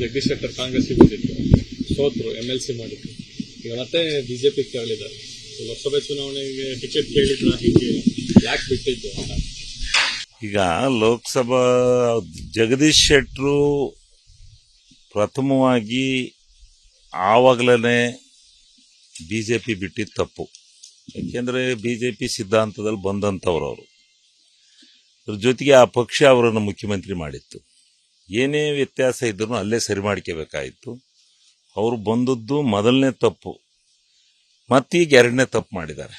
ಜಗದೀಶ್ ಶೆಟ್ಟರ್ ಕಾಂಗ್ರೆಸ್ ಬಂದಿತ್ತು, ಸೋತರು, MLC ಮಾಡಿದ್ರು. ಈಗ ಮತ್ತೆ ಬಿಜೆಪಿ ಕೇಳಿದ್ದಾರೆ. ಲೋಕಸಭೆ ಚುನಾವಣೆಗೆ ಟಿಕೆಟ್ ಕೇಳಿದ್ರ, ಹೀಗೆ ಯಾಕೆ ಬಿಟ್ಟಿದ್ದು ಅಂತ. ಈಗ ಲೋಕಸಭಾ ಜಗದೀಶ್ ಶೆಟ್ಟರು ಪ್ರಥಮವಾಗಿ ಆವಾಗಲೇ ಬಿಜೆಪಿ ಬಿಟ್ಟಿದ್ದು ತಪ್ಪು. ಯಾಕೆಂದರೆ ಬಿಜೆಪಿ ಸಿದ್ಧಾಂತದಲ್ಲಿ ಬಂದಂಥವ್ರು ಅವರು. ಅದ್ರ ಜೊತೆಗೆ ಆ ಪಕ್ಷ ಅವರನ್ನು ಮುಖ್ಯಮಂತ್ರಿ ಮಾಡಿತ್ತು. ಏನೇ ವ್ಯತ್ಯಾಸ ಇದ್ರೂ ಅಲ್ಲೇ ಸರಿ ಮಾಡ್ಕೋಬೇಕಾಯಿತು. ಅವರು ಬಂದದ್ದು ಮೊದಲನೇ ತಪ್ಪು. ಮತ್ತೀಗ ಎರಡನೇ ತಪ್ಪು ಮಾಡಿದ್ದಾರೆ.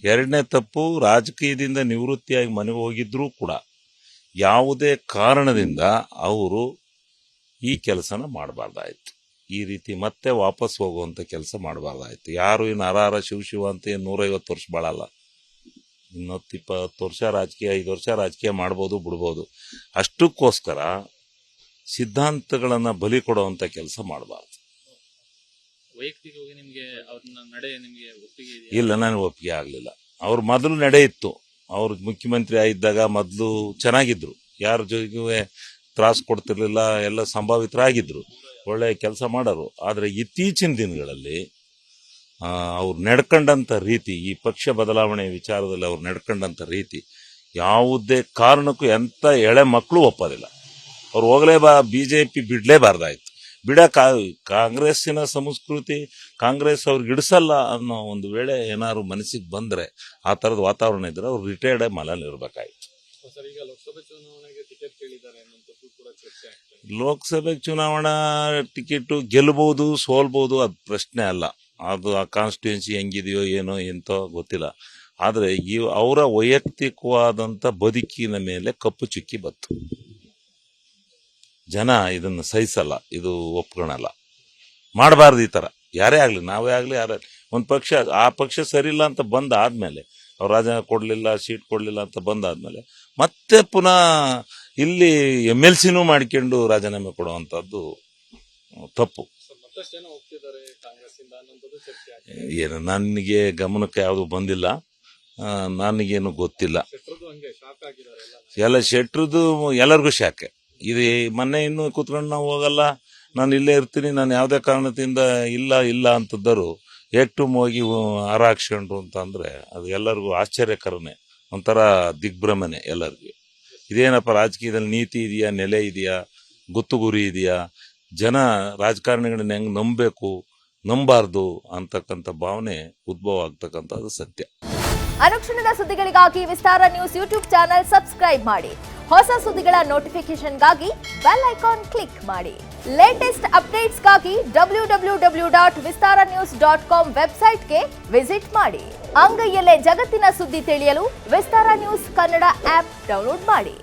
ಎರಡನೇ ತಪ್ಪು, ರಾಜಕೀಯದಿಂದ ನಿವೃತ್ತಿಯಾಗಿ ಮನೆಗೆ ಹೋಗಿದ್ರೂ ಕೂಡ ಯಾವುದೇ ಕಾರಣದಿಂದ ಅವರು ಈ ಕೆಲಸನ ಮಾಡಬಾರ್ದಾಯಿತು. ಈ ರೀತಿ ಮತ್ತೆ ವಾಪಸ್ ಹೋಗುವಂಥ ಕೆಲಸ ಮಾಡಬಾರ್ದಾಯಿತು. ಯಾರು ಇನ್ನು ಹರ ಶಿವ ಅಂತ 150 ವರ್ಷ ಬಾಳಲ್ಲ. 20 ವರ್ಷ ರಾಜಕೀಯ, 5 ವರ್ಷ ರಾಜಕೀಯ ಮಾಡ್ಬೋದು, ಬಿಡ್ಬೋದು. ಅಷ್ಟಕ್ಕೋಸ್ಕರ ಸಿದ್ಧಾಂತಗಳನ್ನು ಬಲಿ ಕೊಡುವಂಥ ಕೆಲಸ ಮಾಡಬಾರ್ದು. ವೈಯಕ್ತಿಕವಾಗಿ ನಿಮಗೆ ಅವ್ರನ್ನ ನಡೆ ನಿಮಗೆ ಒಪ್ಪಿಗೆ ಇದೆಯಾ? ಇಲ್ಲ, ನನಗೆ ಒಪ್ಪಿಗೆ ಆಗಲಿಲ್ಲ. ಅವ್ರ ಮೊದಲು ನಡೆ ಇತ್ತು. ಅವ್ರು ಮುಖ್ಯಮಂತ್ರಿ ಆಗಿದ್ದಾಗ ಮೊದಲು ಚೆನ್ನಾಗಿದ್ರು, ಯಾರ ಜೊತೆಗೆ ತ್ರಾಸು ಕೊಡ್ತಿರ್ಲಿಲ್ಲ, ಎಲ್ಲ ಸಂಭಾವಿತರಾಗಿದ್ದರು, ಒಳ್ಳೆಯ ಕೆಲಸ ಮಾಡೋರು. ಆದರೆ ಇತ್ತೀಚಿನ ದಿನಗಳಲ್ಲಿ ಅವ್ರು ನಡ್ಕೊಂಡಂಥ ರೀತಿ, ಈ ಪಕ್ಷ ಬದಲಾವಣೆ ವಿಚಾರದಲ್ಲಿ ಅವ್ರು ನಡ್ಕೊಂಡಂಥ ರೀತಿ ಯಾವುದೇ ಕಾರಣಕ್ಕೂ ಎಂಥ ಎಳೆ ಮಕ್ಕಳು ಒಪ್ಪೋದಿಲ್ಲ. ಅವ್ರು BJP ಬಿಡಲೇಬಾರ್ದಾಯ್ತು. ಕಾಂಗ್ರೆಸ್ಸಿನ ಸಂಸ್ಕೃತಿ, ಕಾಂಗ್ರೆಸ್ ಅವ್ರಿಗೆ ಇಡಿಸಲ್ಲ ಅನ್ನೋ ಒಂದು ವೇಳೆ ಏನಾದ್ರು ಮನಸ್ಸಿಗೆ ಬಂದರೆ, ಆ ಥರದ ವಾತಾವರಣ ಇದ್ದರೆ ಅವ್ರು ರಿಟೈರ್ಡ್ ಮನೇಲಿ ಇರಬೇಕಾಯ್ತು. ಈಗ ಲೋಕಸಭೆ ಚುನಾವಣೆಗೆ ಟಿಕೆಟ್ ಕೇಳಿದ್ದಾರೆ ಅನ್ನೋದು ಕೂಡ ಚರ್ಚೆ ಆಗ್ತದೆ. ಲೋಕಸಭೆ ಚುನಾವಣಾ ಟಿಕೆಟು ಗೆಲ್ಲಬಹುದು, ಸೋಲ್ಬಹುದು, ಅದು ಪ್ರಶ್ನೆ ಅಲ್ಲ. ಅದು ಆ ಕಾನ್ಸ್ಟಿಟ್ಯೂನ್ಸಿ ಹೆಂಗಿದೆಯೋ ಏನೋ ಎಂತೋ ಗೊತ್ತಿಲ್ಲ. ಆದರೆ ಅವರ ವೈಯಕ್ತಿಕವಾದಂಥ ಬದುಕಿನ ಮೇಲೆ ಕಪ್ಪು ಚುಕ್ಕಿ ಬತ್ತು. ಜನ ಇದನ್ನು ಸಹಿಸಲ್ಲ, ಇದು ಒಪ್ಕೊಳಲ್ಲ, ಮಾಡಬಾರ್ದು ಈ ಥರ. ಯಾರೇ ಆಗಲಿ, ನಾವೇ ಆಗಲಿ, ಯಾರೇ ಒಂದು ಪಕ್ಷ, ಆ ಪಕ್ಷ ಸರಿಯಿಲ್ಲ ಅಂತ ಬಂದಾದಮೇಲೆ, ಅವ್ರು ರಾಜೀನಾಮೆ ಕೊಡಲಿಲ್ಲ, ಸೀಟ್ ಕೊಡಲಿಲ್ಲ ಅಂತ ಬಂದಾದಮೇಲೆ ಮತ್ತೆ ಪುನಃ ಇಲ್ಲಿ MLCನೂ ಮಾಡ್ಕೊಂಡು ರಾಜೀನಾಮೆ ಕೊಡುವಂಥದ್ದು ತಪ್ಪು. ಏನು ನನಗೆ ಗಮನಕ್ಕೆ ಯಾವುದು ಬಂದಿಲ್ಲ, ನನಗೇನು ಗೊತ್ತಿಲ್ಲ. ಎಲ್ಲ ಶೆಟ್ರದ್ದು ಎಲ್ಲರಿಗೂ ಶಾಖೆ ಇದು. ಮೊನ್ನೆ ಇನ್ನೂ ಕೂತ್ಕೊಂಡು ನಾವು ಹೋಗಲ್ಲ, ನಾನು ಇಲ್ಲೇ ಇರ್ತೀನಿ, ನಾನು ಯಾವುದೇ ಕಾರಣದಿಂದ ಇಲ್ಲ ಅಂತದ್ದರು ಹೋಗಿ ಹಾರ ಹಾಕ್ಸ್ಕೊಂಡ್ರು ಅಂತಂದರೆ ಅದು ಎಲ್ಲರಿಗೂ ಆಶ್ಚರ್ಯಕರನೇ, ಒಂಥರ ದಿಗ್ಭ್ರಮನೆ ಎಲ್ಲರಿಗೂ. ಇದೇನಪ್ಪ, ರಾಜಕೀಯದಲ್ಲಿ ನೀತಿ ಇದೆಯಾ, ನೆಲೆ ಇದೆಯಾ, ಗುರಿ ಇದೆಯಾ, ಜನ ರಾಜಕಾರಣಿಗಳನ್ನ ಹೆಂಗೆ ನಂಬಬೇಕು, ನಂಬಾರ್ದು ಅಂತಕ್ಕಂಥ ಭಾವನೆ ಉದ್ಭವ ಆಗ್ತಕ್ಕಂಥದ್ದು ಸತ್ಯ. ಅನುಕ್ಷಣದ ಸುದ್ದಿಗಳಿಗಾಗಿ ವಿಸ್ತಾರ ನ್ಯೂಸ್ ಯೂಟ್ಯೂಬ್ ಚಾನೆಲ್ ಸಬ್ಸ್ಕ್ರೈಬ್ ಮಾಡಿ. ಹೊಸ ಸುದ್ದಿಗಳ ನೋಟಿಫಿಕೇಶನ್ಗಾಗಿ ಬೆಲ್ ಐಕಾನ್ ಕ್ಲಿಕ್ ಮಾಡಿ. ಲೇಟೆಸ್ಟ್ ಅಪ್ಡೇಟ್ಸ್ಗಾಗಿ www.vistaranews.com ವೆಬ್ಸೈಟ್ಗೆ ವಿಸಿಟ್ ಮಾಡಿ. ಅಂಗೈಯಲ್ಲೇ ಜಗತ್ತಿನ ಸುದ್ದಿ ತಿಳಿಯಲು ವಿಸ್ತಾರ ನ್ಯೂಸ್ ಕನ್ನಡ ಆಪ್ ಡೌನ್ಲೋಡ್ ಮಾಡಿ.